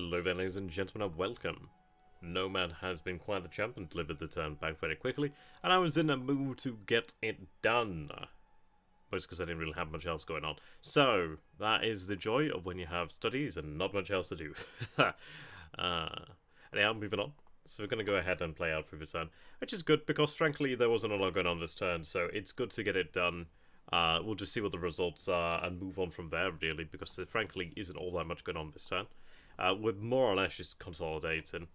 Hello there, ladies and gentlemen, and welcome. Nomad has been quite the champ and delivered the turn back very quickly, and I was in a mood to get it done. Most because I didn't really have much else going on. So, that is the joy of when you have studies and not much else to do. Anyhow, moving on. So we're going to go ahead and play out through the turn, which is good because frankly there wasn't a lot going on this turn, so it's good to get it done. We'll just see what the results are and move on from there, really, because there frankly isn't all that much going on this turn. We're more or less just consolidating.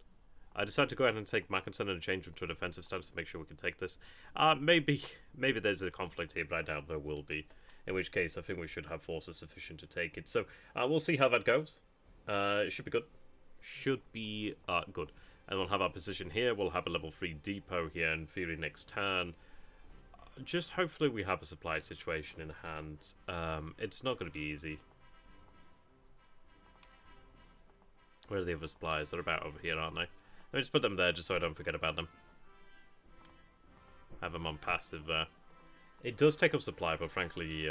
I decided to go ahead and take Mackinson and change him to a defensive stance to make sure we can take this. Maybe there's a conflict here, but I doubt there will be. In which case, I think we should have forces sufficient to take it. So, we'll see how that goes. It should be good. Should be good. And we'll have our position here. We'll have a level 3 depot here in theory next turn. Just hopefully we have a supply situation in hand. It's not going to be easy. Where are the other supplies? They're about over here, aren't they? Let me just put them there just so I don't forget about them. Have them on passive there. It does take up supply, but frankly,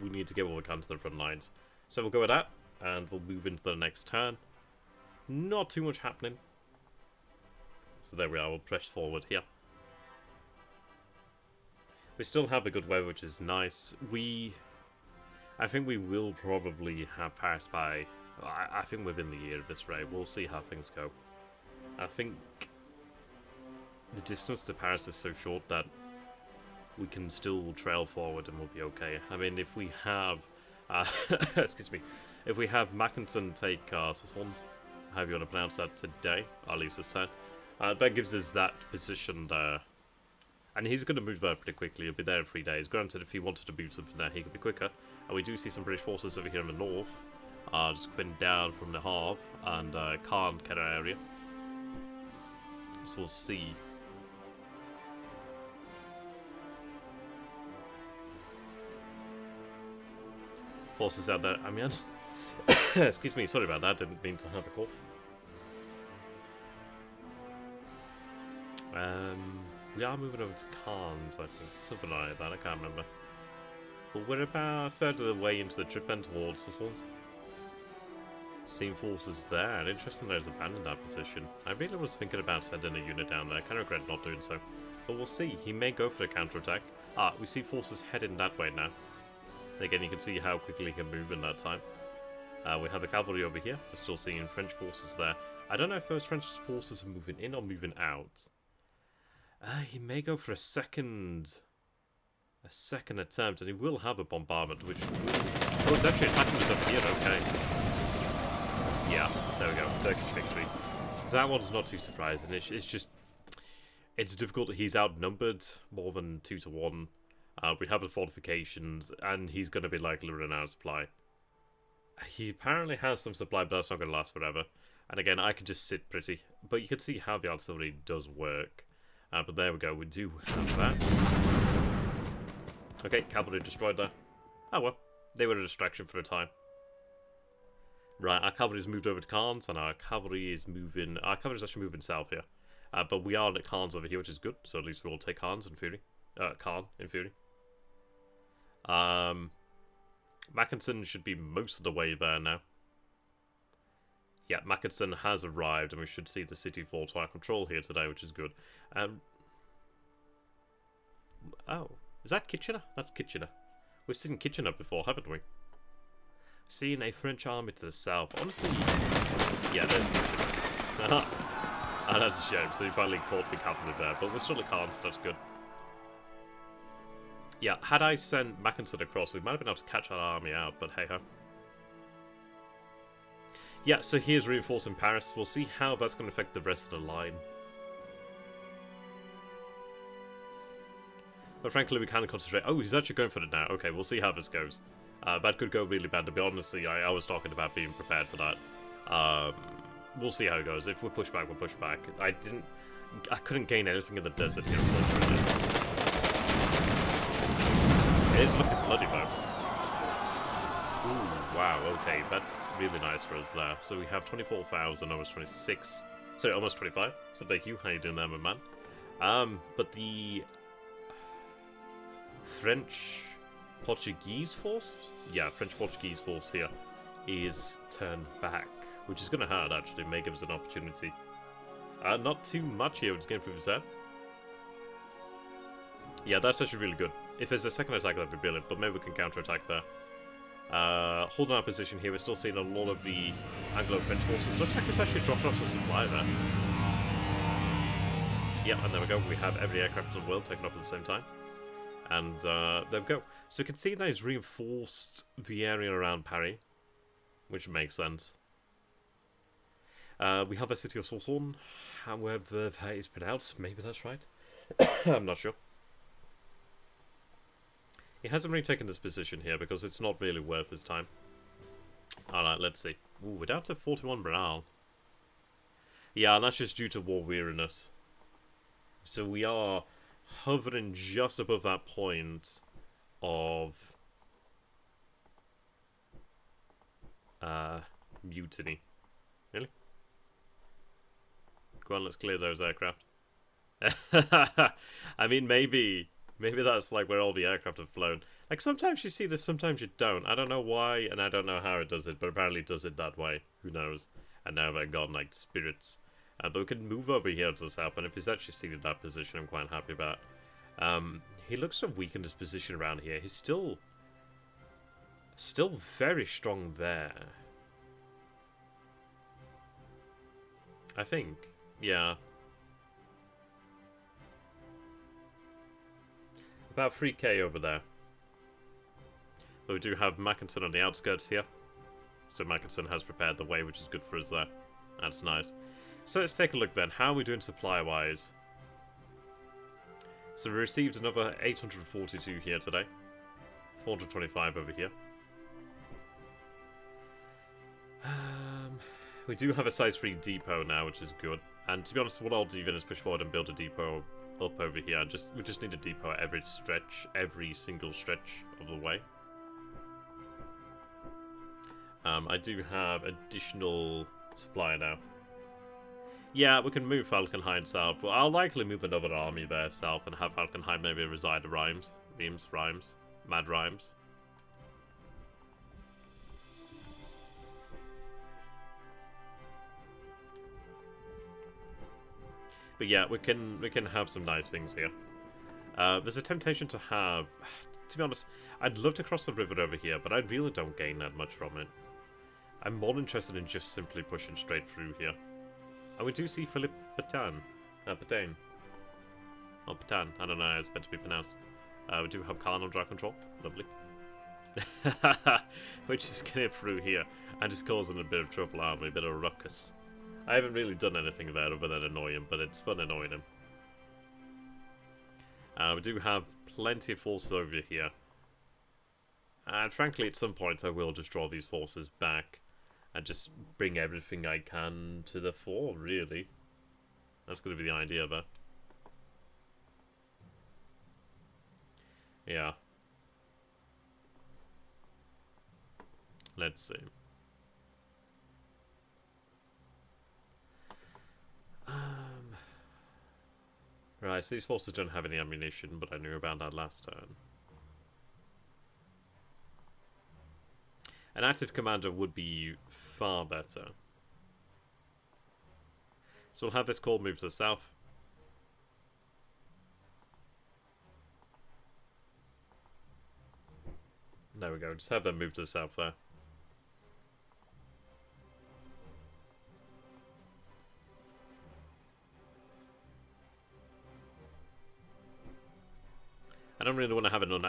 we need to get what we can to the front lines. So we'll go with that, and we'll move into the next turn. Not too much happening. So there we are, we'll press forward here. We still have a good weather, which is nice. I think we will probably have Paris by... I think within the year at this rate. We'll see how things go. I think the distance to Paris is so short that we can still trail forward and we'll be okay. I mean, if we have... excuse me. If we have Mackinson take Sassons, however you want to pronounce that, today, at least this turn, that gives us that position there. And he's going to move there pretty quickly. He'll be there in 3 days. Granted, if he wanted to move something there, he could be quicker. And we do see some British forces over here in the north. Just coming down from the Havre and Caen kind of area. So we'll see. Forces out there. I mean, excuse me, sorry about that. Didn't mean to have a cough. We are moving over to Cairns, I think. Something like that, I can't remember. But we're about a third of the way into the trip end towards the Swords. Same forces there, and interesting that it's abandoned that position. I really was thinking about sending a unit down there. I kind of regret not doing so. But we'll see. He may go for the counterattack. We see forces heading that way now. Again, you can see how quickly he can move in that time. We have the cavalry over here. We're still seeing French forces there. I don't know if those French forces are moving in or moving out. He may go for a second attempt, and he will have a bombardment, which will... Oh, it's actually attacking us up here, okay. Yeah, there we go, Turkish victory. That one's not too surprising, it's just... It's difficult, he's outnumbered more than 2 to 1. We have the fortifications, and he's going to be likely running out of supply. He apparently has some supply, but that's not going to last forever. And again, I can just sit pretty, but you can see how the artillery does work. But there we go, we do have that. Okay, cavalry destroyed there. Oh well, they were a distraction for a time. Right, our cavalry's moved over to Cairns, and our cavalry is moving... Our cavalry's actually moving south here. But we are at Cairns over here, which is good, so at least we'll take Cairns in theory. Cairn, in theory. Mackinson should be most of the way there now. Yeah, Mackinson has arrived, and we should see the city fall to our control here today, which is good. Oh, is that Kitchener? That's Kitchener. We've seen Kitchener before, haven't we? Seen a French army to the south. Honestly, yeah, there's Kitchener. That's a shame. So he finally caught the cavalry there, but we're still at Cairns, so that's good. Yeah, had I sent Mackinson across, we might have been able to catch that army out, but hey ho. Yeah, so here's reinforcing Paris. We'll see how that's going to affect the rest of the line. But frankly, we can concentrate. Oh, he's actually going for it now. Okay, we'll see how this goes. That could go really bad, to be honest. I was talking about being prepared for that. We'll see how it goes. If we push back, we'll push back. I couldn't gain anything in the desert here, unfortunately. It is looking bloody though. Ooh, wow, okay, that's really nice for us there. So we have 24,000, almost 26. Sorry, almost 25. So thank you. How you doing there, my man? But the French-Portuguese force? Yeah, French-Portuguese force here is turned back, which is going to hurt, actually. May give us an opportunity. Not too much here, it's going through his head. Yeah, that's actually really good. If there's a second attack, that'd be brilliant, but maybe we can counter-attack there. Holding our position here, we're still seeing a lot of the Anglo-French forces. Looks like it's actually dropping off some supply there. Yeah, and there we go. We have every aircraft in the world taken off at the same time. And there we go. So you can see that he's reinforced the area around Paris, which makes sense. We have the city of Soissons, however that is pronounced. Maybe that's right. I'm not sure. He hasn't really taken this position here because it's not really worth his time. Alright, let's see. Ooh, we're down to 41 morale. Yeah, and that's just due to war weariness. So we are hovering just above that point of mutiny. Really? Go on, let's clear those aircraft. I mean, maybe that's like where all the aircraft have flown. Like, sometimes you see this, sometimes you don't. I don't know why, and I don't know how it does it, but apparently it does it that way. Who knows? And now they've got, like, spirits. But we can move over here to the south, and if he's actually seen that position, I'm quite happy about. He looks so weak in his position around here. He's still very strong there. I think. Yeah. About 3k over there. But we do have Mackinson on the outskirts here. So Mackinson has prepared the way, which is good for us there. That's nice. So let's take a look then. How are we doing supply-wise? So we received another 842 here today. 425 over here. We do have a size 3 depot now, which is good. And to be honest, what I'll do then is push forward and build a depot up over here. We just need a depot at every single stretch of the way. I do have additional supply now. Yeah, we can move Falkenhayn south. Well, I'll likely move another army there south and have Falkenhayn maybe reside at Rhymes. Mad Rhymes. But yeah, we can have some nice things here. There's a temptation to have... To be honest, I'd love to cross the river over here, but I really don't gain that much from it. I'm more interested in just simply pushing straight through here. And we do see Philippe Patron. Patain. Oh, Patain. I don't know how it's meant to be pronounced. We do have Khan under our control. Lovely. We're just getting through here and just causing a bit of trouble, aren't we? A bit of a ruckus. I haven't really done anything there other than annoy him, but it's fun annoying him. We do have plenty of forces over here. And frankly, at some point, I will just draw these forces back and just bring everything I can to the fore, really. That's going to be the idea there. Yeah. Let's see. Right, so these forces don't have any ammunition, but I knew about that last turn. An active commander would be far better. So we'll have this corps move to the south. There we go, just have them move to the south there. I don't really want to have an an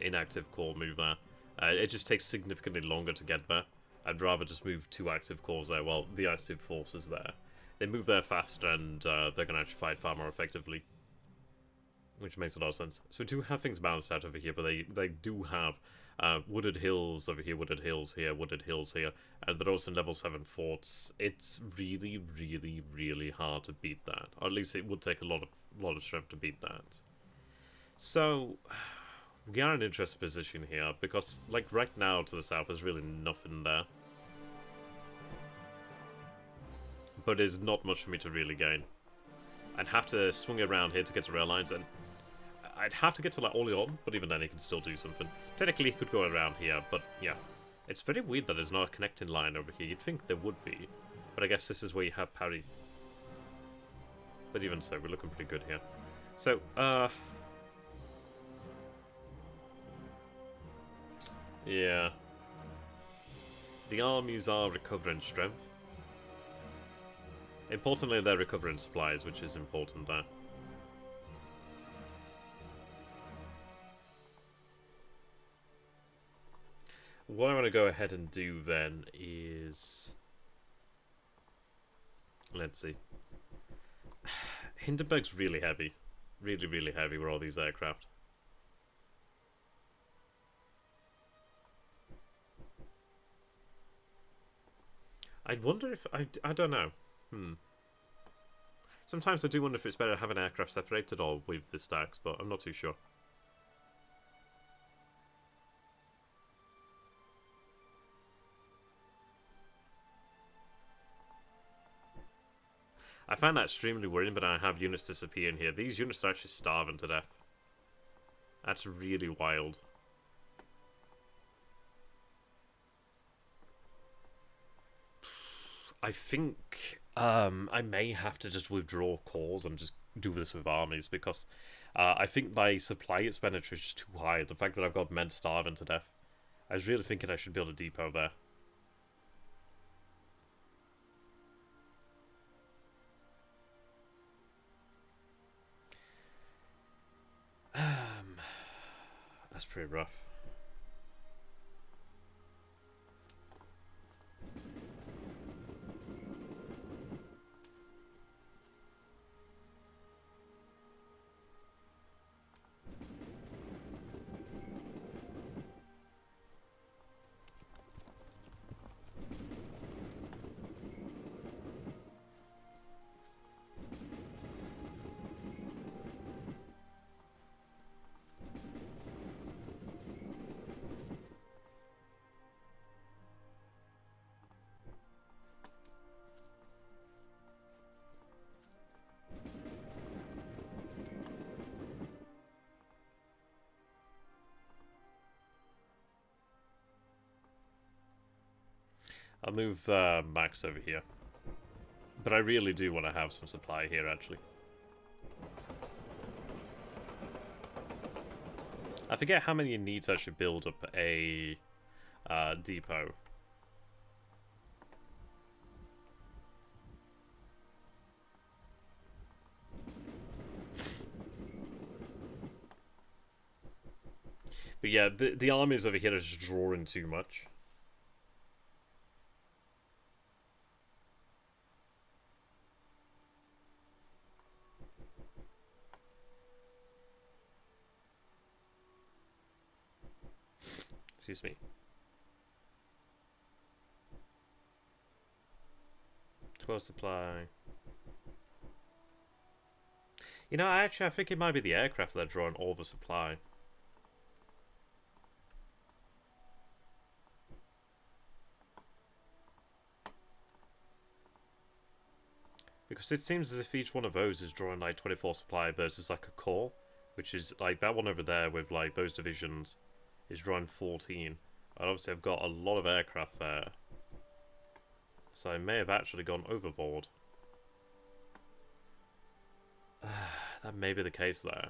inactive corps move there. It just takes significantly longer to get there. I'd rather just move 2 active corps there, well, the active forces there. They move there faster and they're going to actually fight far more effectively. Which makes a lot of sense. So we do have things balanced out over here, but they do have wooded hills over here, wooded hills here, wooded hills here, and they're also level 7 forts. It's really, really, really hard to beat that. Or at least it would take a lot of strength to beat that. So, we are in an interesting position here, because, like, right now to the south, there's really nothing there. But there's not much for me to really gain. I'd have to swing around here to get to rail lines, and I'd have to get to, like, Orléans, but even then he can still do something. Technically, he could go around here, but, yeah. It's very weird that there's not a connecting line over here. You'd think there would be, but I guess this is where you have parry. But even so, we're looking pretty good here. So, yeah. The armies are recovering strength. Importantly, they're recovering supplies, which is important there. What I want to go ahead and do then is... Let's see. Hindenburg's really heavy. Really, really heavy with all these aircraft. I wonder if... I don't know. Sometimes I do wonder if it's better to have an aircraft separated or with the stacks, but I'm not too sure. I find that extremely worrying, but I have units disappearing here. These units are actually starving to death. That's really wild. I think I may have to just withdraw cores and just do this with armies, because I think my supply expenditure is just too high. The fact that I've got men starving to death. I was really thinking I should build a depot there. That's pretty rough. I'll move Max over here. But I really do want to have some supply here, actually. I forget how many you need to actually build up a depot. But yeah, the armies over here are just drawing too much. Excuse me. 12 supply. You know, I think it might be the aircraft that are drawing all the supply. Because it seems as if each one of those is drawing like 24 supply versus like a core, which is like that one over there with like those divisions is drawing 14. And obviously I've got a lot of aircraft there. So I may have actually gone overboard. That may be the case there.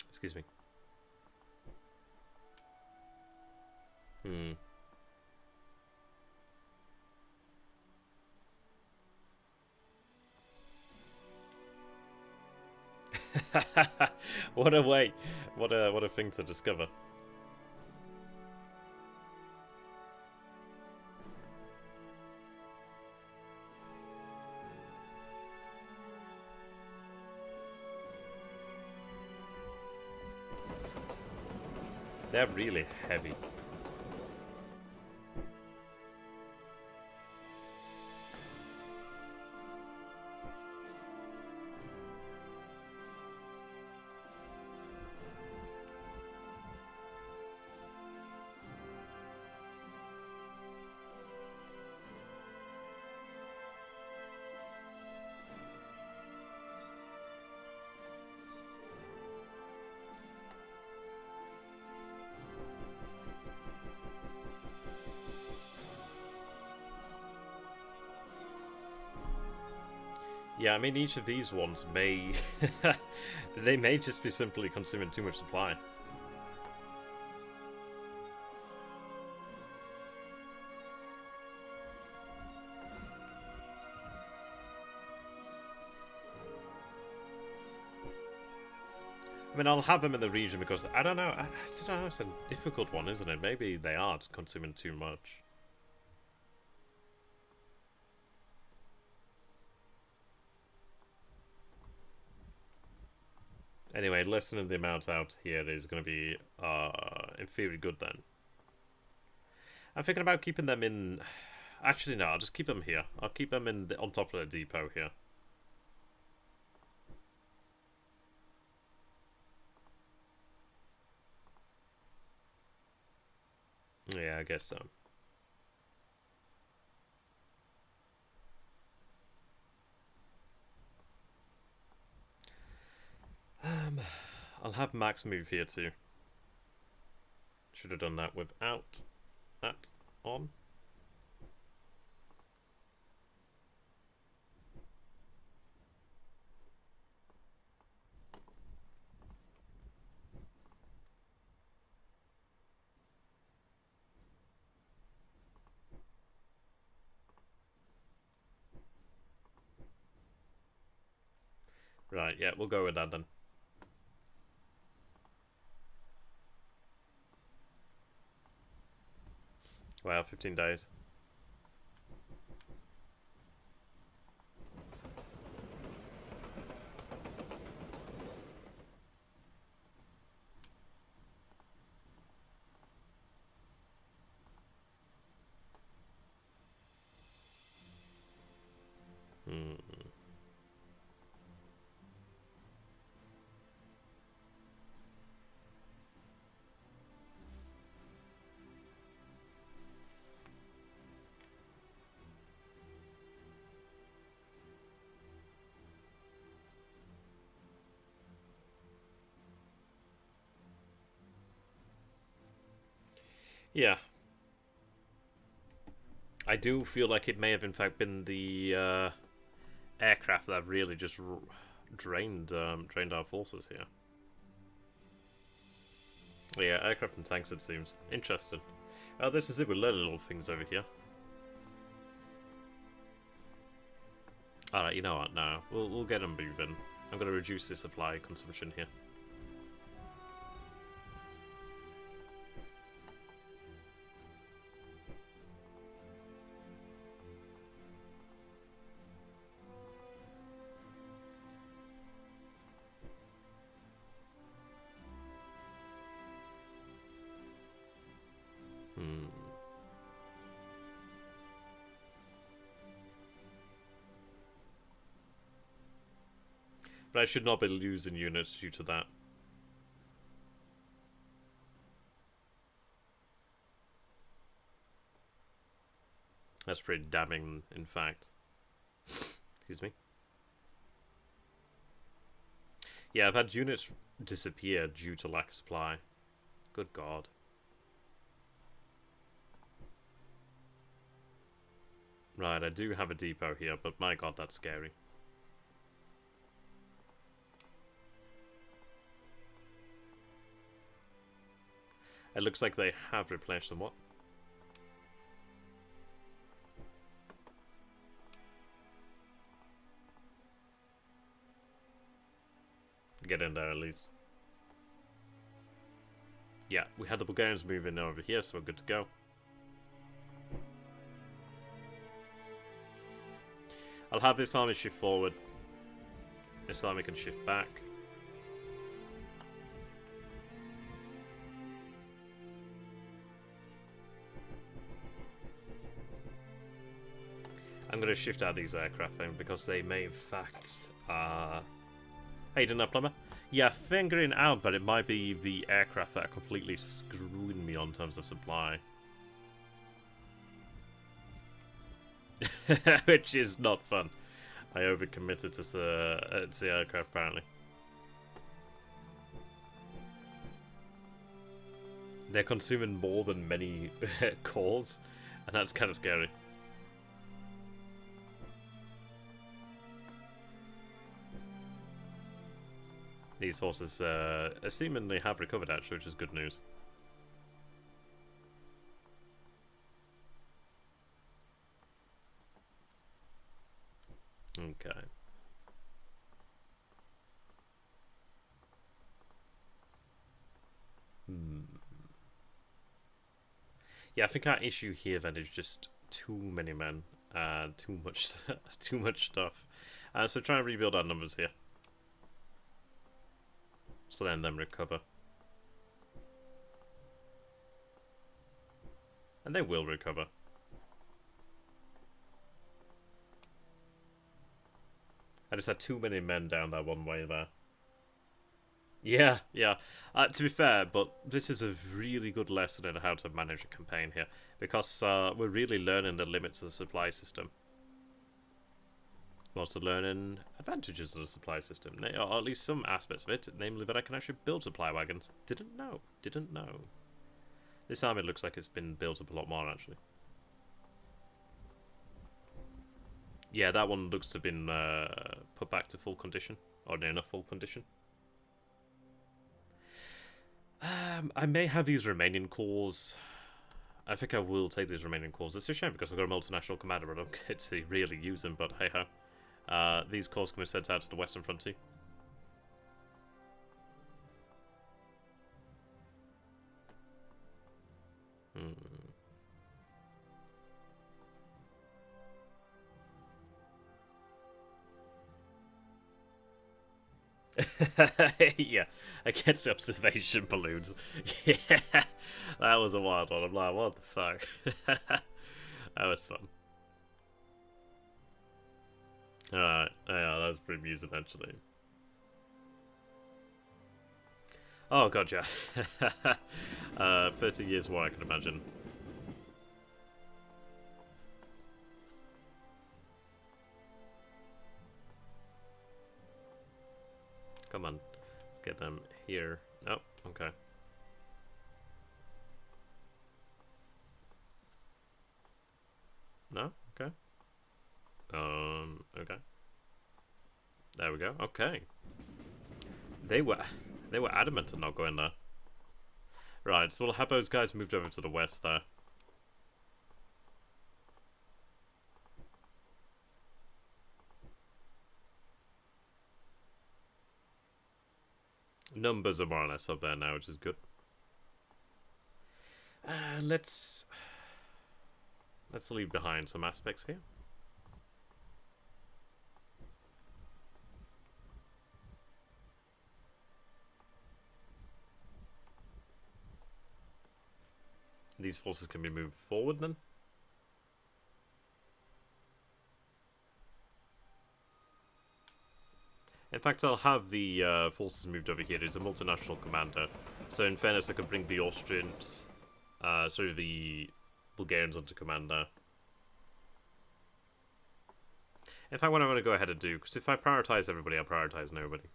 Excuse me. What a way! What a thing to discover. They're really heavy. Yeah, I mean, each of these ones may... they may just be simply consuming too much supply. I mean, I'll have them in the region because, I don't know, I don't know, it's a difficult one, isn't it? Maybe they are consuming too much. Anyway, lessening the amount out here is going to be, in theory, good then. I'm thinking about keeping them in... Actually, no, I'll just keep them here. I'll keep them in on top of the depot here. Yeah, I guess so. I'll have Max move here too. Should have done that without that on. Right, yeah, we'll go with that then. Wow, 15 days. Yeah. I do feel like it may have in fact been the aircraft that really just drained our forces here. Yeah, aircraft and tanks it seems. Interesting. This is it with little things over here. Alright, you know what, now we'll get them moving. I'm going to reduce the supply consumption here. But I should not be losing units due to that. That's pretty damning, in fact. Excuse me. Yeah, I've had units disappear due to lack of supply. Good God. Right, I do have a depot here, but my God, that's scary. It looks like they have replenished somewhat. Get in there at least. Yeah, we had the Bulgarians move in over here, so we're good to go. I'll have this army shift forward. This army can shift back. I'm going to shift out these aircraft then because they may in fact... Hey, didn't that plumber? Yeah, fingering out that it might be the aircraft that are completely screwing me on terms of supply. Which is not fun. I overcommitted to the aircraft apparently. They're consuming more than many cores, and that's kind of scary. These forces seemingly have recovered, actually, which is good news. Okay. Yeah, I think our issue here then is just too many men and too much, too much stuff. So try and rebuild our numbers here. So then them recover. And they will recover. I just had too many men down that one way there. Yeah, yeah. To be fair, but this is a really good lesson in how to manage a campaign here. Because we're really learning the limits of the supply system. We're also learning advantages of the supply system. Or at least some aspects of it. Namely that I can actually build supply wagons. Didn't know. Didn't know. This army looks like it's been built up a lot more, actually. Yeah, that one looks to have been put back to full condition. Or near enough full condition. I may have these remaining cores. I think I will take these remaining cores. It's a shame because I've got a multinational commander, but I don't get to really use them, but hey-ho. These cores can be sent out to the Western Frontier. Yeah, against observation balloons. Yeah, that was a wild one. I'm like, what the fuck? That was fun. Alright, yeah, that was pretty amusing actually. Oh god, yeah. 30 years war, I can imagine. Come on, let's get them here. Oh, okay. No? Okay. Okay. There we go. Okay. They were adamant on not going there. Right, so we'll have those guys moved over to the west there. Numbers are more or less up there now, which is good. Let's leave behind some aspects here. These forces can be moved forward then. In fact, I'll have the forces moved over here. There's a multinational commander. So in fairness, I could bring the Austrians, sorry, the Bulgarians onto commander. In fact, what I'm going to go ahead and do, because if I prioritize everybody, I'll prioritize nobody.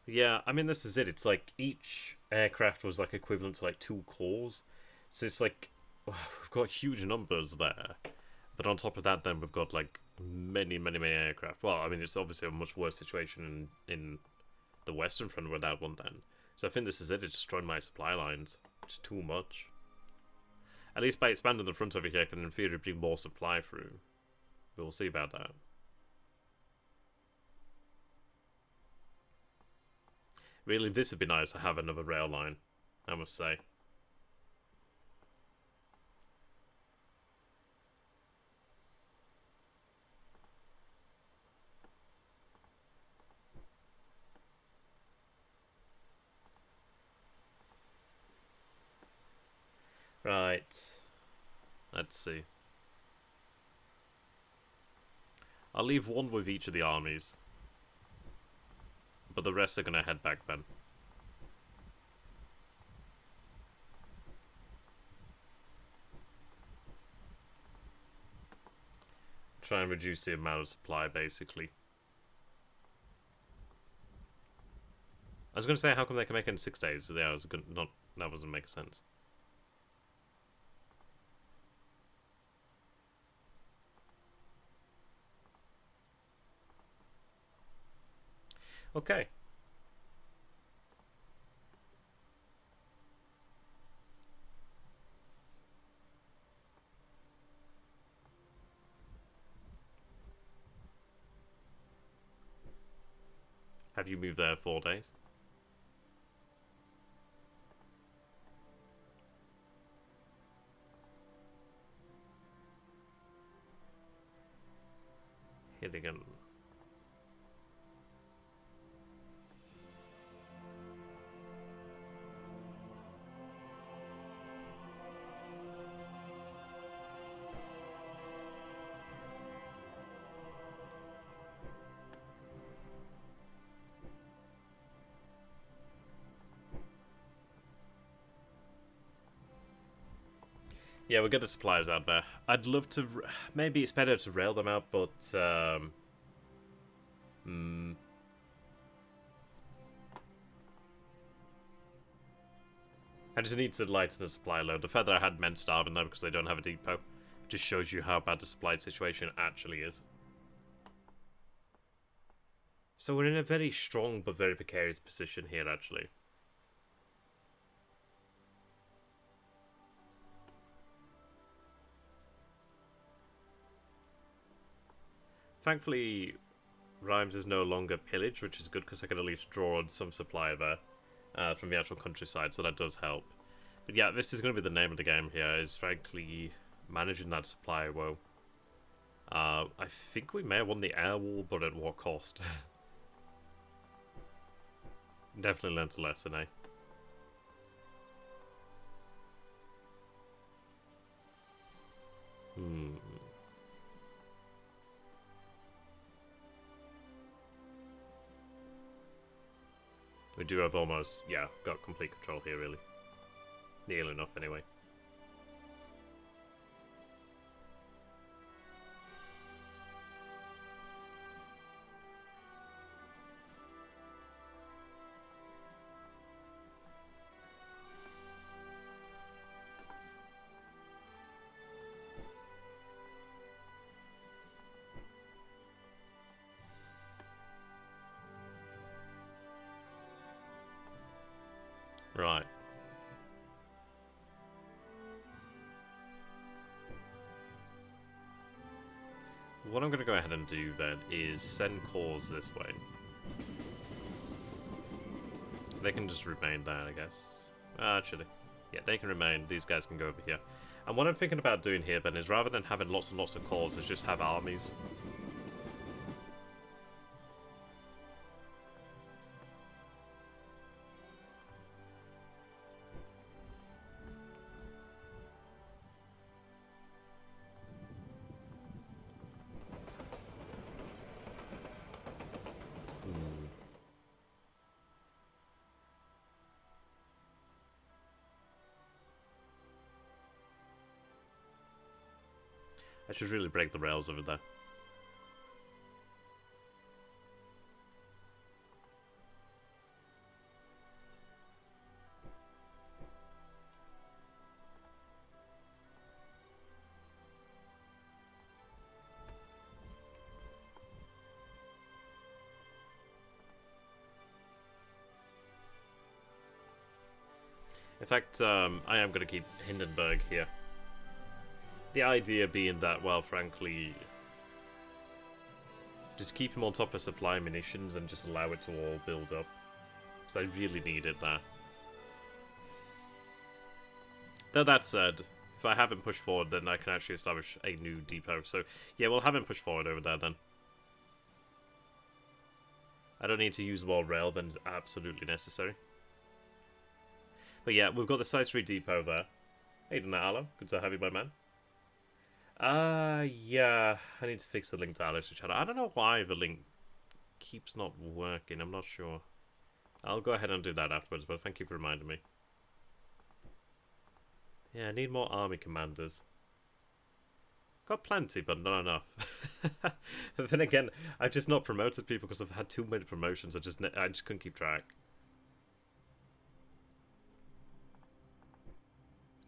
Yeah, I mean, this is it. It's like each aircraft was like equivalent to like 2 cores. So it's like, we've got huge numbers there. But on top of that, then we've got like many, many, many aircraft. Well, I mean, it's obviously a much worse situation in the Western Front with that one then. So I think this is it. It's destroyed my supply lines. It's too much. At least by expanding the front over here, I can in theory bring more supply through. But we'll see about that. Really, this would be nice to have another rail line, I must say. Right. Let's see. I'll leave one with each of the armies. But the rest are going to head back then. Try and reduce the amount of supply, basically. was going to say, how come they can make it in 6 days? Yeah, that doesn't make sense. Okay. Have you moved there 4 days? Here again. Yeah, we'll get the suppliers out there. I'd love to... Maybe it's better to rail them out, but... I just need to lighten the supply load. The fact that I had men starving though because they don't have a depot just shows you how bad the supply situation actually is. So we're in a very strong but very precarious position here, actually. Thankfully, Rhymes is no longer pillaged, which is good because I can at least draw on some supply there from the actual countryside, so that does help. But yeah, this is going to be the name of the game here, is frankly managing that supply woe. I think we may have won the air war, but at what cost? Definitely learned a lesson, eh? We do have almost, yeah, got complete control here, really. Nearly enough, anyway. Right. What I'm going to go ahead and do then is send cores this way. They can just remain there, I guess. Actually, yeah, they can remain. These guys can go over here. And what I'm thinking about doing here then is rather than having lots and lots of cores, is just have armies. I should really break the rails over there. In fact, I am going to keep Hindenburg here. The idea being that, well, frankly, just keep him on top of supply munitions and just allow it to all build up. So I really need it there. Though that said, if I have him push forward, then I can actually establish a new depot. So yeah, we'll have him push forward over there then. I don't need to use the wall rail, then it's absolutely necessary. But yeah, we've got the Side Street depot there. Hey, Donatello, good to have you, my man. Yeah, I need to fix the link to Alex channel. I don't know why the link keeps not working, I'm not sure. I'll go ahead and do that afterwards, but thank you for reminding me. Yeah, I need more army commanders. Got plenty, but not enough. But then again, I've just not promoted people because I've had too many promotions. I just couldn't keep track.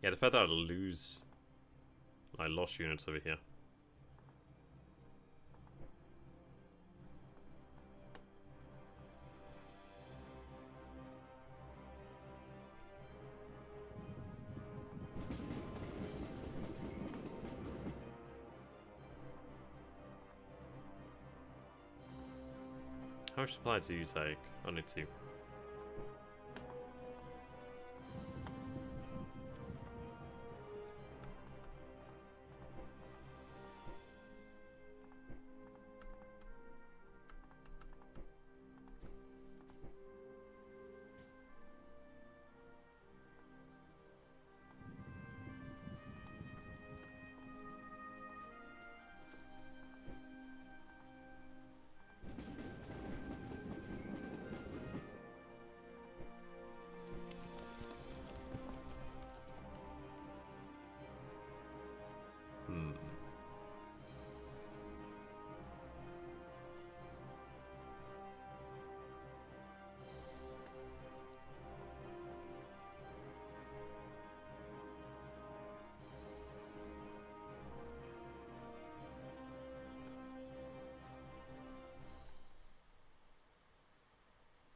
Yeah, the fact that I lose... I lost units over here. How much supply do you take? Only 2.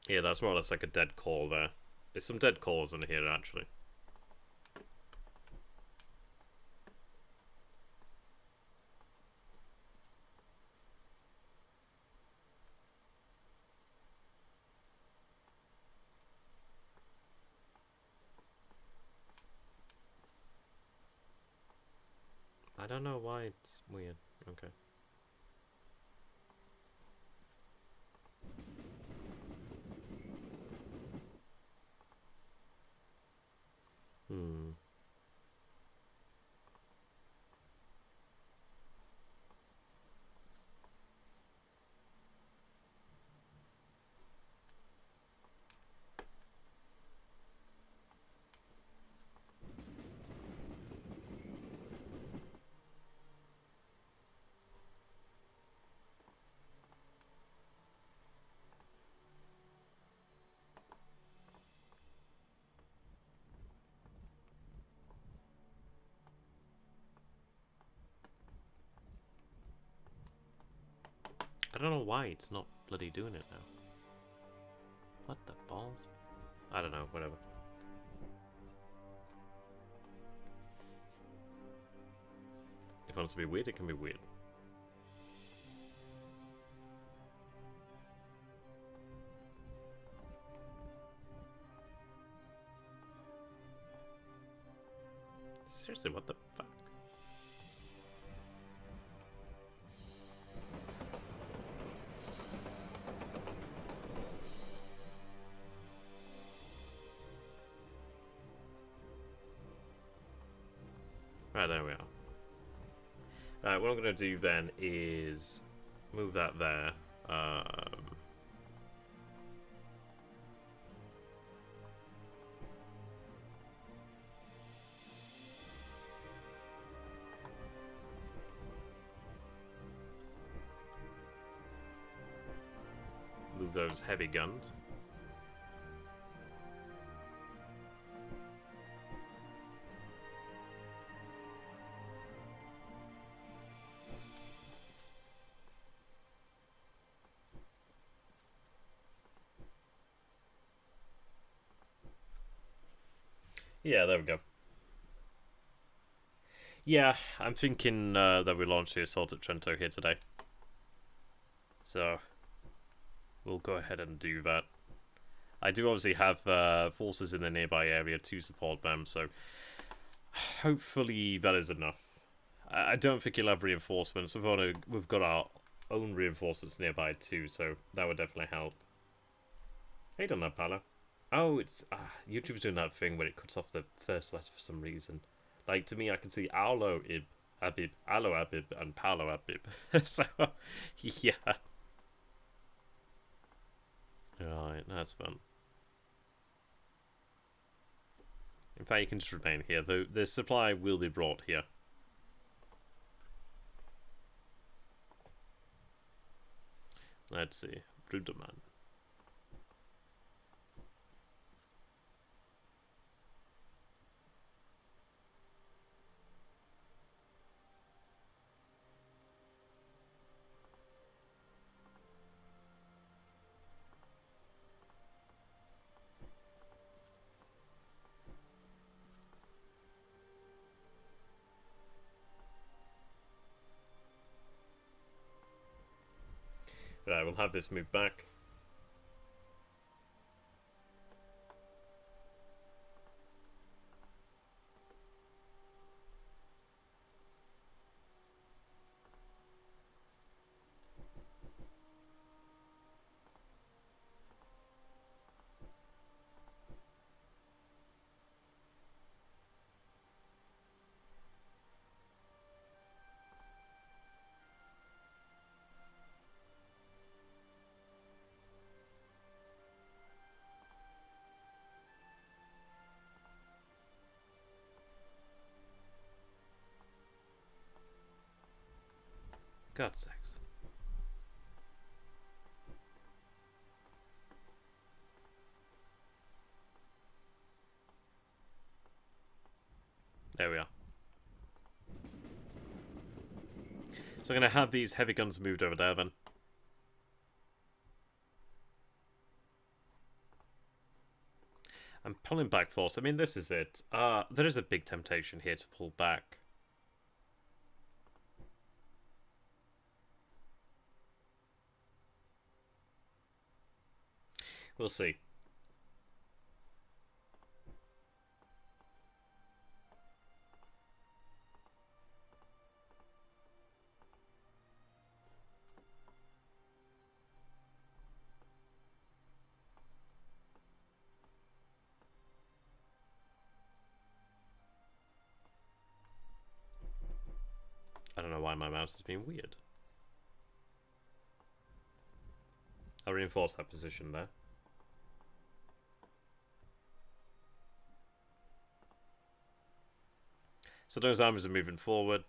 Yeah, that's more or less like a dead call there. There's some dead calls in here, actually. I don't know why it's weird. Okay. I don't know why it's not bloody doing it now. What the balls? I don't know, whatever. If it wants to be weird, it can be weird. Seriously, what the fuck? Right, there we are. Alright, what I'm going to do then is move that there. Move those heavy guns. Yeah, there we go. Yeah, I'm thinking that we launch the assault at Trento here today. So, we'll go ahead and do that. I do obviously have forces in the nearby area to support them, so hopefully that is enough. I don't think you'll have reinforcements. We've got our own reinforcements nearby too, so that would definitely help. Hey, done that, Palo. Oh, it's YouTube's doing that thing where it cuts off the first letter for some reason. Like, to me, I can see Alo Ib, Abib, Alo Abib, and Palo Abib. So, yeah. Right, that's fun. In fact, you can just remain here. The supply will be brought here. Let's see. Bruderman. Right, we'll have this moved back. God's sakes. There we are. So I'm going to have these heavy guns moved over there then. I'm pulling back force. I mean, this is it. There is a big temptation here to pull back. We'll see. I don't know why my mouse is being weird. I'll reinforce that position there. So those armies are moving forward.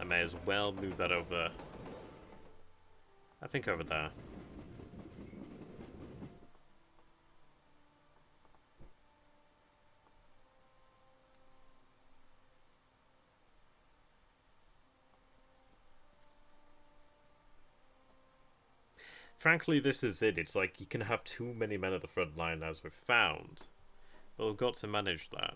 I may as well move that over. I think over there. Frankly, this is it. It's like you can have too many men at the front line, as we've found. But we've got to manage that.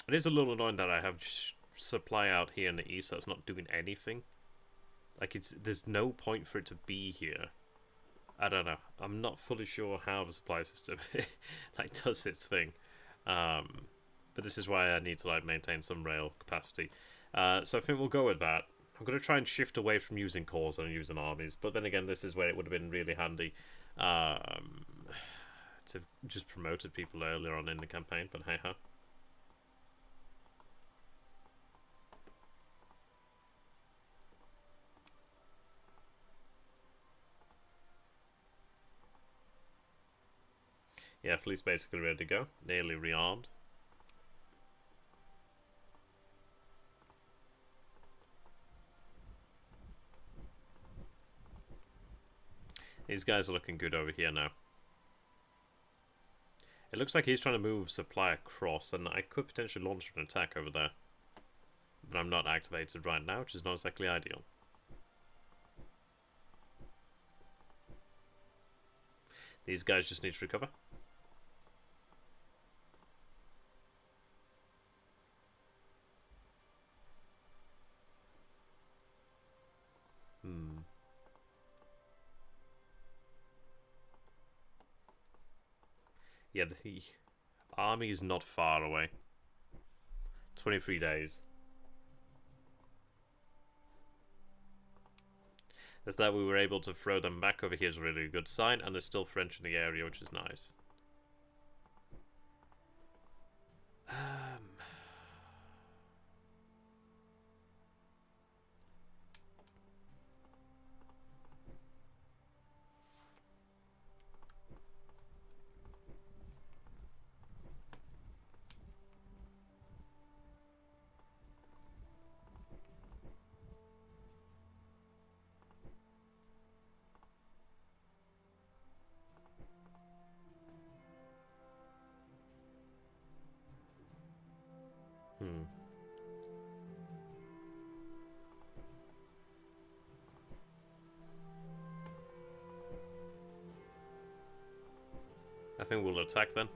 It is a little annoying that I have supply out here in the east that's not doing anything. Like, there's no point for it to be here. I don't know. I'm not fully sure how the supply system like does its thing. But this is why I need to like maintain some rail capacity. So I think we'll go with that. I'm going to try and shift away from using corps and using armies, but then again, this is where it would have been really handy to just promoted people earlier on in the campaign, but hey-ho. Yeah, fleet's basically ready to go, nearly rearmed. These guys are looking good over here now. It looks like he's trying to move supply across, and I could potentially launch an attack over there. But I'm not activated right now, which is not exactly ideal. These guys just need to recover. Yeah, the army is not far away. 23 days. That's that we were able to throw them back over here is a really good sign, and there's still French in the area, which is nice. I think we'll attack then.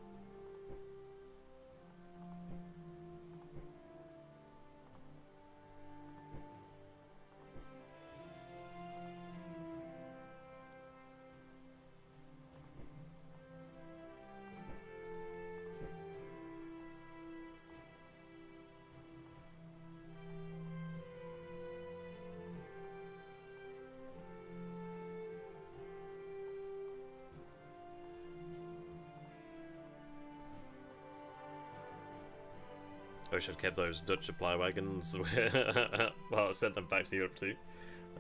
I wish I'd kept those Dutch supply wagons. Well, I sent them back to Europe too.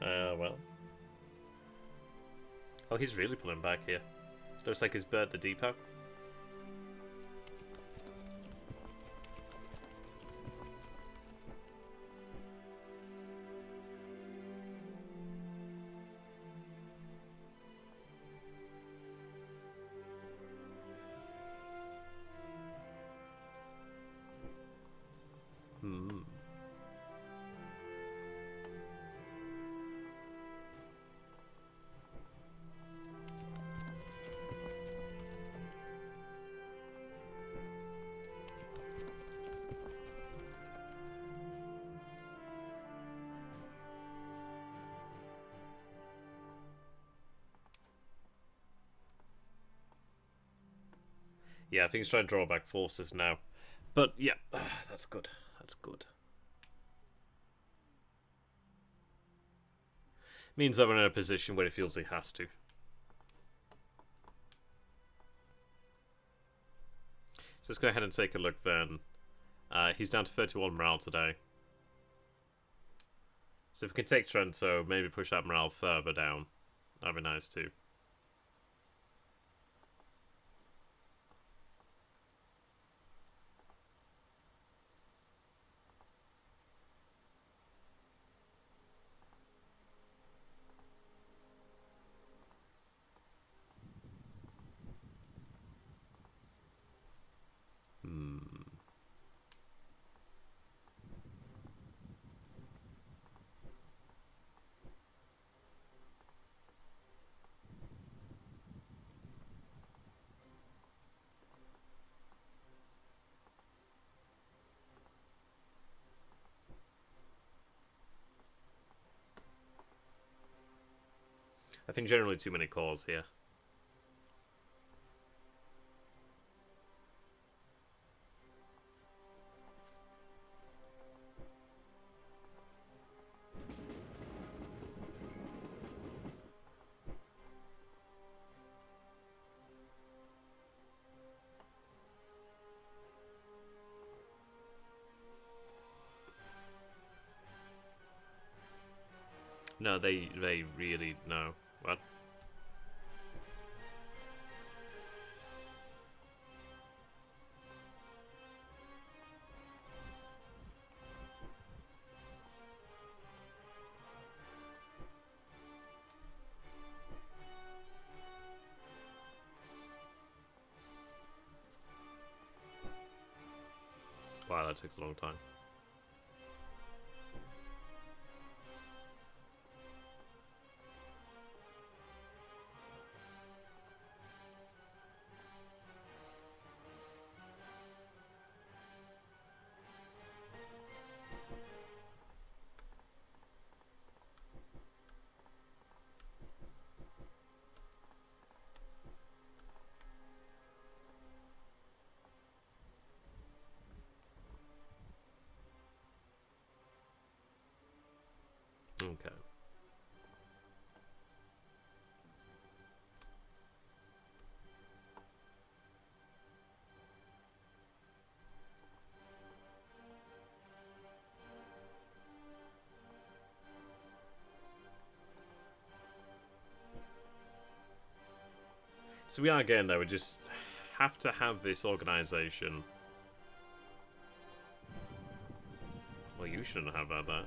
Well. Oh, he's really pulling back here. Looks like he's burnt the depot. Yeah, I think he's trying to draw back forces now. But, yeah, that's good. That's good. Means that we're in a position where he feels he has to. So let's go ahead and take a look then. He's down to 31 morale today. So if we can take Trento, maybe push that morale further down. That'd be nice too. I think generally too many calls here. No, they really no. What? Wow, that takes a long time. Okay. So we are again though, we just have to have this organization. Well, you shouldn't have had that.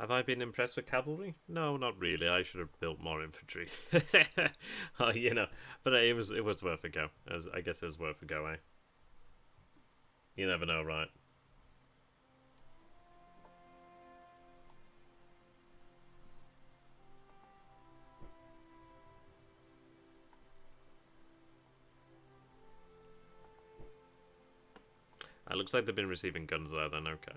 Have I been impressed with cavalry? No, not really. I should have built more infantry. You know, but it was worth a go. I guess it was worth a go, eh? You never know, right? It looks like they've been receiving guns there then, okay.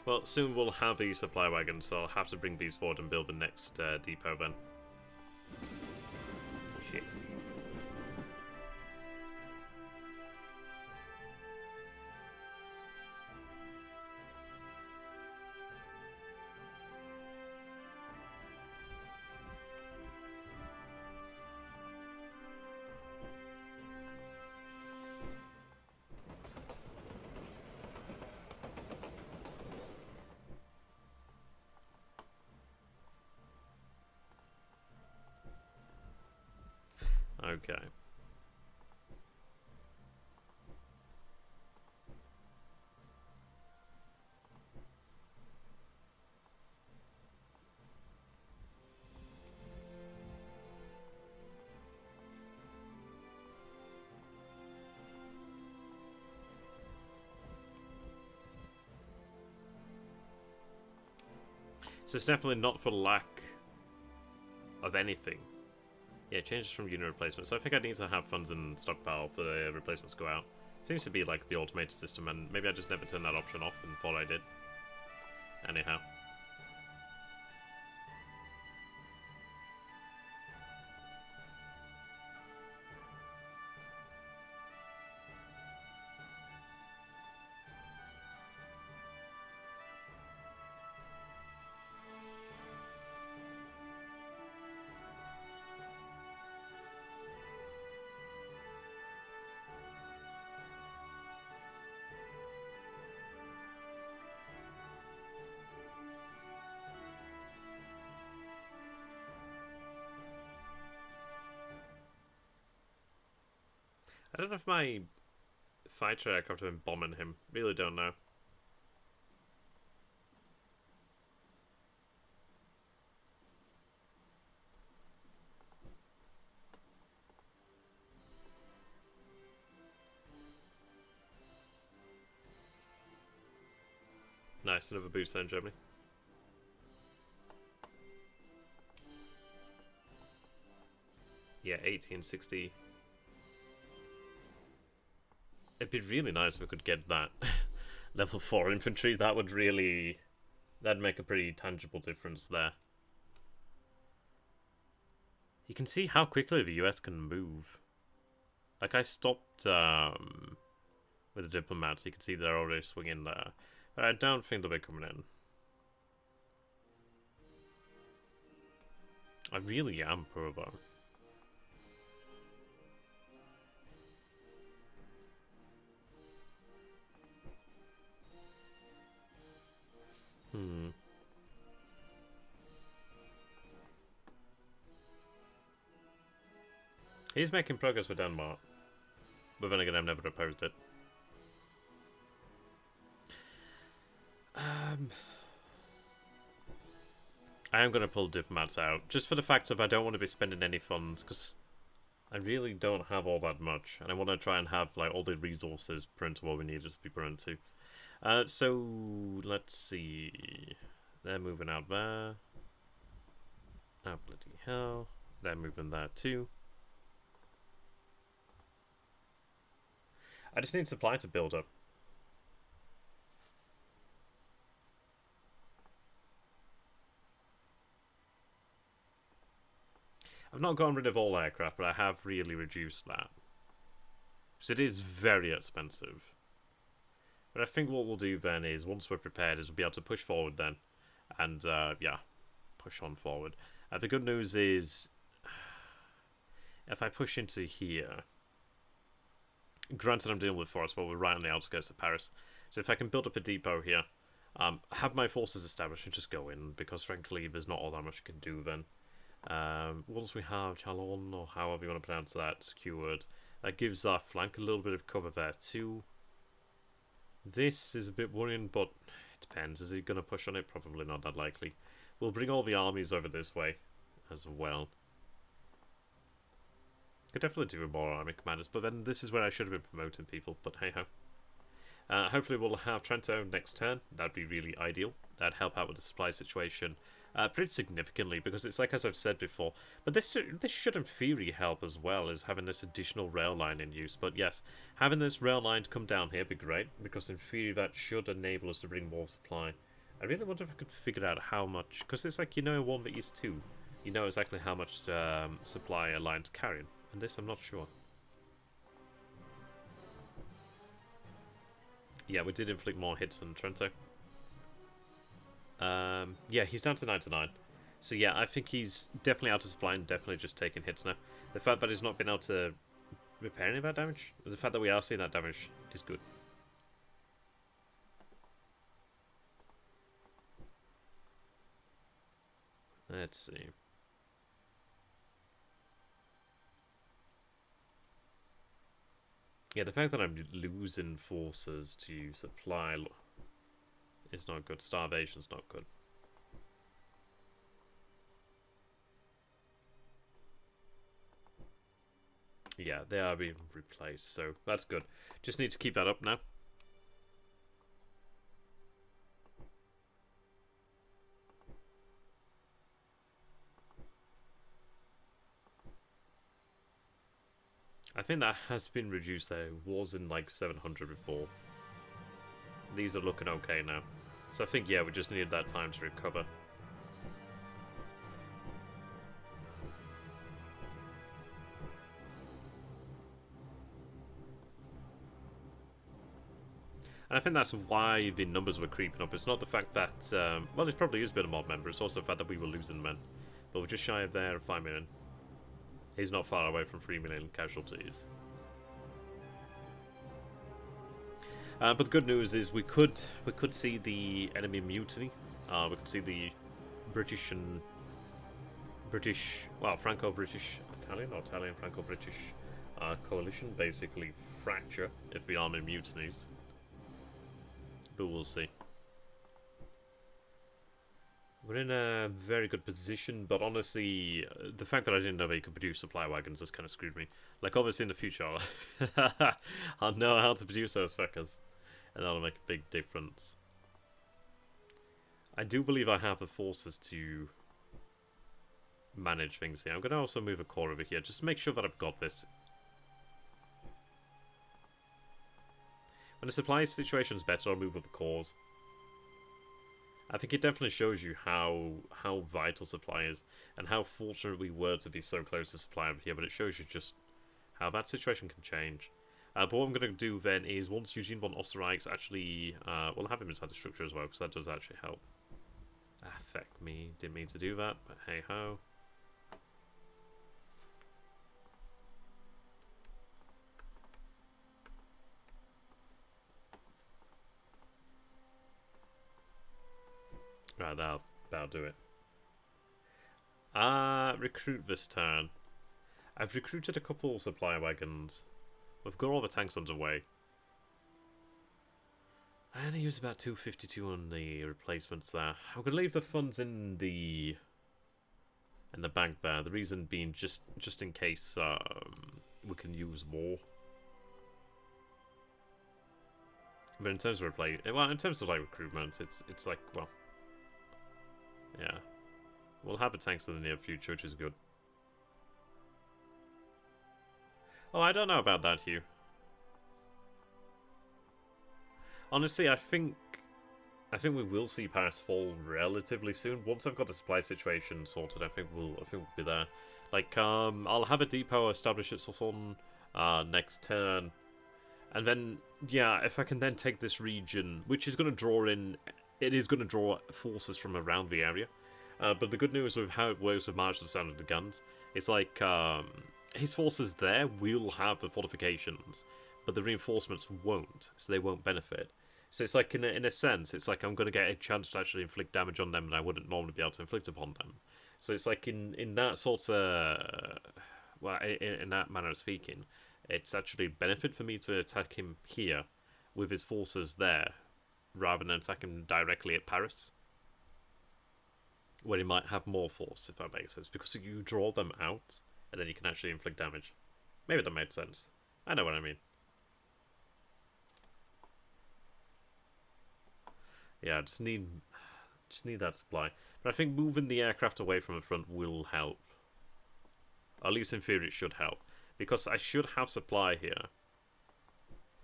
Well, soon we'll have these supply wagons, so I'll have to bring these forward and build the next depot then. Shit. Okay. So it's definitely not for lack of anything. Yeah, changes from unit replacement. So I think I need to have funds in stockpile for the replacements to go out. Seems to be like the automated system, and maybe I just never turned that option off and thought I did. Anyhow. I don't know if my fighter aircraft have been bombing him. Really don't know. Nice, another boost there in Germany. Yeah, 80 and 60. It'd be really nice if we could get that level 4 infantry. That would really... That'd make a pretty tangible difference there. You can see how quickly the US can move. Like, I stopped with the diplomats. You can see they're already swinging there. But I don't think they'll be coming in. I really am poor though. He's making progress with Denmark. But then again, I've never opposed it. I am going to pull diplomats out, just for the fact of I don't want to be spending any funds, because I really don't have all that much, and I want to try and have like all the resources put into what we need to be put into. So, let's see. They're moving out there. Oh, bloody hell. They're moving there too. I just need supply to build up. I've I've not gotten rid of all aircraft, but I have really reduced that. So it is very expensive. But I think what we'll do then is, once we're prepared, is we'll be able to push forward then. And, yeah, push on forward. The good news is, if I push into here, granted I'm dealing with forest, but we're right on the outskirts of Paris. So if I can build up a depot here, have my forces established and just go in, because frankly there's not all that much you can do then. Once we have Chalon, or however you want to pronounce that, secured, that gives our flank a little bit of cover there too. This is a bit worrying, but it depends. Is he going to push on it? Probably not that likely. We'll bring all the armies over this way as well. Could definitely do more army commanders, but then this is where I should have been promoting people, but hey-ho. Hopefully we'll have Trento next turn. That'd be really ideal. That'd help out with the supply situation pretty significantly, because it's like, as I've said before, but this should in theory help as well, as having this additional rail line in use. But yes, having this rail line to come down here would be great, because in theory that should enable us to bring more supply. I really wonder if I could figure out how much, because it's like, you know, 1 that is 2. You know exactly how much supply a line's carrying, and this I'm not sure. Yeah, we did inflict more hits than Trento. Yeah, he's down to 99. So yeah, I think he's definitely out of supply and definitely just taking hits now. The fact that he's not been able to repair any of that damage, the fact that we are seeing that damage is good. Let's see. Yeah, the fact that I'm losing forces to supply is not good. Starvation's not good. Yeah, they are being replaced, so that's good. Just need to keep that up now. I think that has been reduced there. It was in like 700 before. These are looking okay now. So I think, yeah, we just needed that time to recover. And I think that's why the numbers were creeping up. It's not the fact that, well, it probably is a bit of mob member. It's also the fact that we were losing men. But we're just shy of there of 5 million. He's not far away from 3 million casualties. But the good news is we could see the enemy mutiny. We could see the British and well, Franco-British, Italian or Italian-Franco-British coalition basically fracture if the army mutinies. But we'll see. We're in a very good position, but honestly, the fact that I didn't know that you could produce supply wagons has kind of screwed me. Like, obviously in the future, I'll know how to produce those fuckers, and that'll make a big difference. I do believe I have the forces to manage things here. I'm going to also move a core over here, just to make sure that I've got this. When the supply situation's better, I'll move up the cores. I think it definitely shows you how vital supply is, and how fortunate we were to be so close to supply over here, but it shows you just how that situation can change. But what I'm going to do then is, once Eugene von Osterreich's actually, we'll have him inside the structure as well, because that does actually help. Ah, feck me, didn't mean to do that, but hey ho. Right, that'll do it. Recruit this turn. I've recruited a couple supply wagons. We've got all the tanks underway. I only use about 252 on the replacements there. I'm gonna leave the funds in the bank there. The reason being just in case we can use more. But in terms of in terms of like recruitment, it's like, well, yeah, we'll have the tanks in the near future, which is good. Oh, I don't know about that, Hugh. Honestly, I think we will see Paris fall relatively soon. Once I've got the supply situation sorted, I think we'll be there. Like, I'll have a depot established at Soissons next turn. And then, yeah, if I can then take this region, which is going to draw in... It is going to draw forces from around the area. But the good news with how it works with March of the Sound of the Guns, it's like his forces there will have the fortifications, but the reinforcements won't, so they won't benefit. So it's like, in a sense, it's like I'm going to get a chance to actually inflict damage on them that I wouldn't normally be able to inflict upon them. So it's like in that sort of... well, in that manner of speaking, it's actually a benefit for me to attack him here with his forces there, rather than attack him directly at Paris, where he might have more force, if that makes sense, because you draw them out, and then you can actually inflict damage. Maybe that made sense. I know what I mean. Yeah, I just need that supply. But I think moving the aircraft away from the front will help. At least in theory it should help. Because I should have supply here.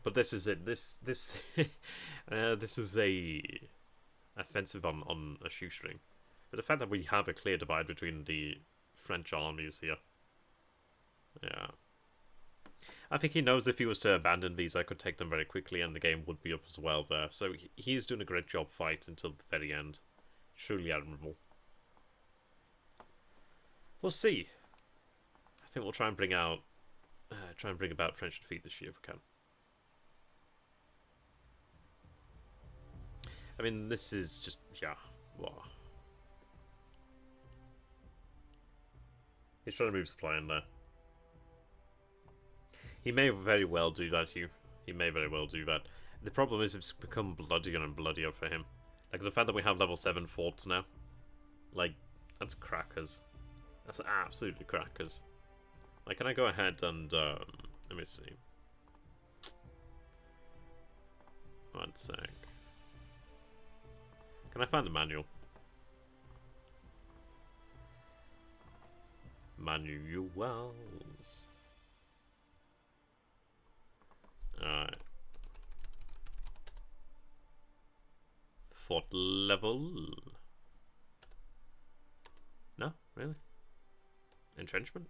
But this is it. This this is a offensive on a shoestring. But the fact that we have a clear divide between the French armies here. Yeah. I think he knows if he was to abandon these, I could take them very quickly and the game would be up as well there. So he's doing a great job fighting until the very end. Truly admirable. We'll see. I think we'll try and bring about French defeat this year if we can. I mean, this is just, yeah, wow. He's trying to move supply in there. He may very well do that, Hugh. He may very well do that. The problem is it's become bloodier and bloodier for him. Like, the fact that we have level 7 forts now. Like, that's crackers. That's absolutely crackers. Like, can I go ahead and, let me see. One sec. Can I find the manual? Manuals. Alright. Fort level. No, really? Entrenchment?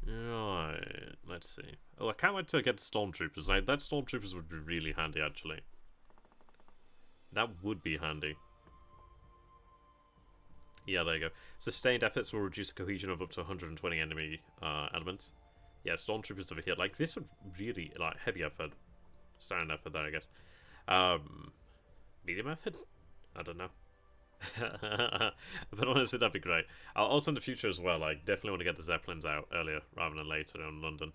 Right, let's see. Oh, I can't wait to get stormtroopers. Like, that stormtroopers would be really handy, actually. That would be handy. Yeah, there you go. Sustained efforts will reduce the cohesion of up to 120 enemy elements. Yeah, stormtroopers over here. Like, this would really, like, heavy effort. Standard effort there, I guess. Medium effort? I don't know. But honestly, that'd be great. Also in the future as well, like, definitely want to get the Zeppelins out earlier rather than later in London.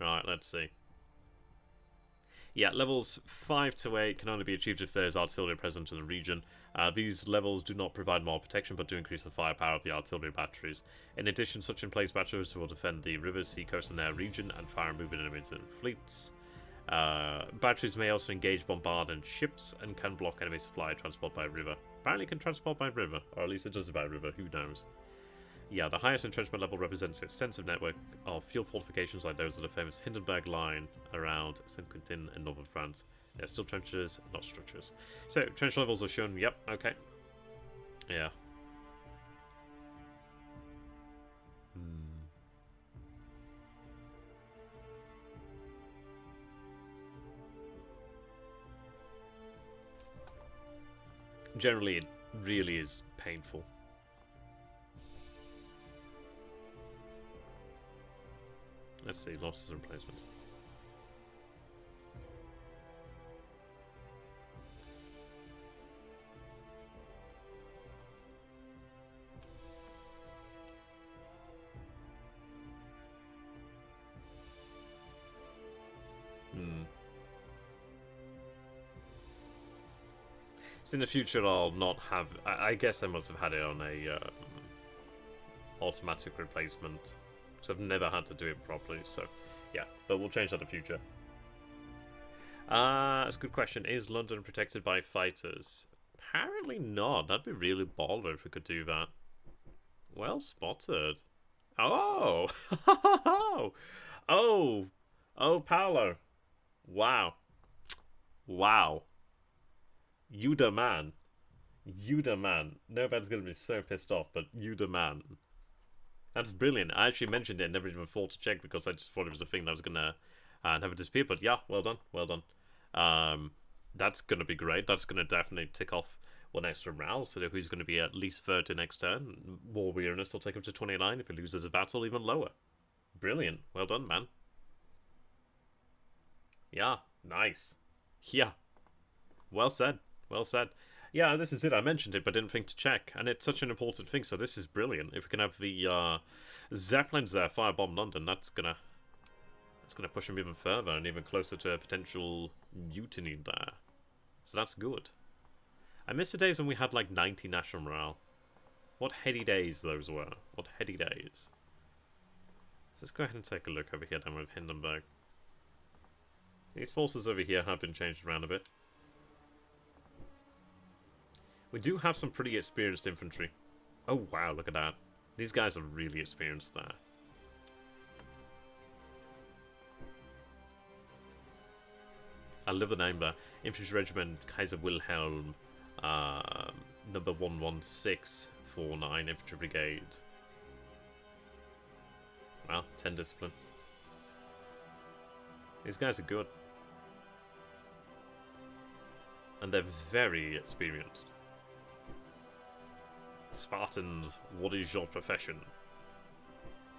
Alright, let's see. Yeah, levels 5 to 8 can only be achieved if there is artillery present in the region. These levels do not provide more protection, but do increase the firepower of the artillery batteries. In addition, such in-place batteries will defend the rivers, sea coast, and their region, and fire moving enemies in fleets. Batteries may also engage bombarded ships, and can block enemy supply transport by river. Apparently it can transport by river, or at least it does by river, who knows. Yeah, the highest entrenchment level represents an extensive network of field fortifications like those of the famous Hindenburg Line around Saint-Quentin in northern France. They're still trenches, not structures. So, trench levels are shown, yep, okay. Yeah. Generally, it really is painful. Let's see, losses and replacements. So in the future, I'll not have... I guess I must have had it on a automatic replacement. Because I've never had to do it properly, so yeah. But we'll change that in the future. That's a good question. Is London protected by fighters? Apparently not. That'd be really baller if we could do that. Well spotted. Oh! Oh! Oh, Paolo. Wow. Wow. You the man. You the man. Nobody's going to be so pissed off, but you the man. That's brilliant. I actually mentioned it and never even thought to check because I just thought it was a thing that was going to never disappear. But yeah, well done. Well done. That's going to be great. That's going to definitely tick off one extra morale. So who's going to be at least 30 next turn. More weariness will take him to 29. If he loses a battle, even lower. Brilliant. Well done, man. Yeah, nice. Yeah. Well said. Well said. Yeah, this is it. I mentioned it, but didn't think to check. And it's such an important thing, so this is brilliant. If we can have the Zeppelins there firebomb London, that's gonna push him even further and even closer to a potential mutiny there. So that's good. I miss the days when we had like 90 national morale. What heady days those were. What heady days. So let's go ahead and take a look over here down with Hindenburg. These forces over here have been changed around a bit. We do have some pretty experienced infantry. Oh wow, look at that. These guys are really experienced there. I love the name there. Infantry Regiment Kaiser Wilhelm, number 11649 Infantry Brigade. Well, 10 discipline. These guys are good. And they're very experienced. Spartans, what is your profession?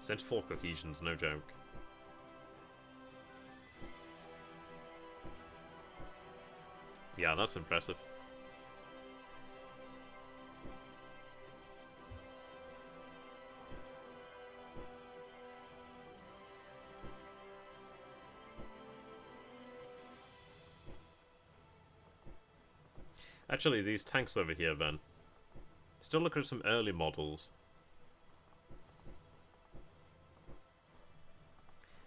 74 cohesions, no joke. Yeah, that's impressive. Actually, these tanks over here, then. Still looking at some early models.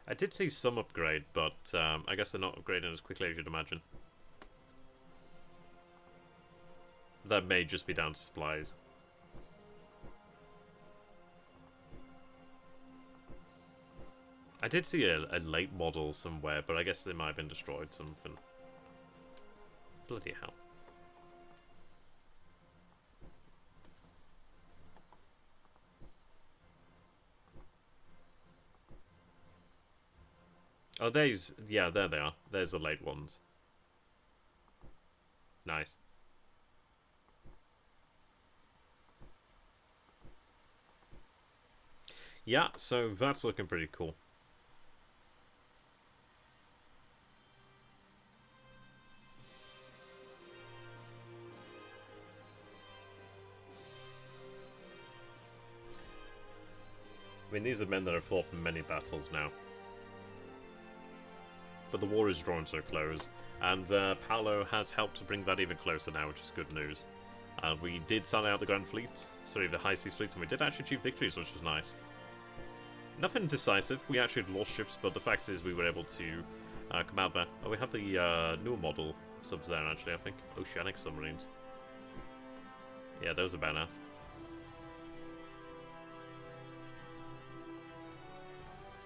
I did see some upgrade, but I guess they're not upgrading as quickly as you'd imagine. That may just be down to supplies. I did see a late model somewhere, but I guess they might have been destroyed something. Bloody hell. Oh, there's... yeah, there they are. There's the late ones. Nice. Yeah, so that's looking pretty cool. I mean, these are men that have fought many battles now. But the war is drawing to a close, and Paolo has helped to bring that even closer now, which is good news. We did sell out the Grand Fleet, sorry, the High Seas Fleet, and we did actually achieve victories, which was nice. Nothing decisive, we actually had lost ships, but the fact is we were able to come out there. Oh, we have the newer model subs there, actually, I think. Oceanic submarines. Yeah, those are badass.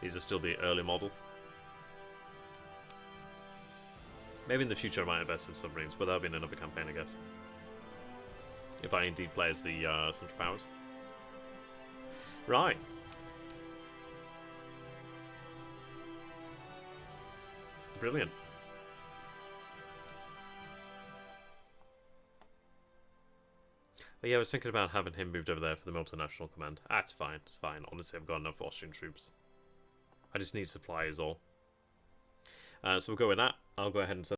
These are still the early model. Maybe in the future I might invest in submarines, but that'll be in another campaign, I guess. If I indeed play as the Central Powers. Right. Brilliant. But yeah, I was thinking about having him moved over there for the multinational command. Ah, it's fine, it's fine. Honestly, I've got enough Austrian troops. I just need supplies all. So we'll go with that. I'll go ahead and send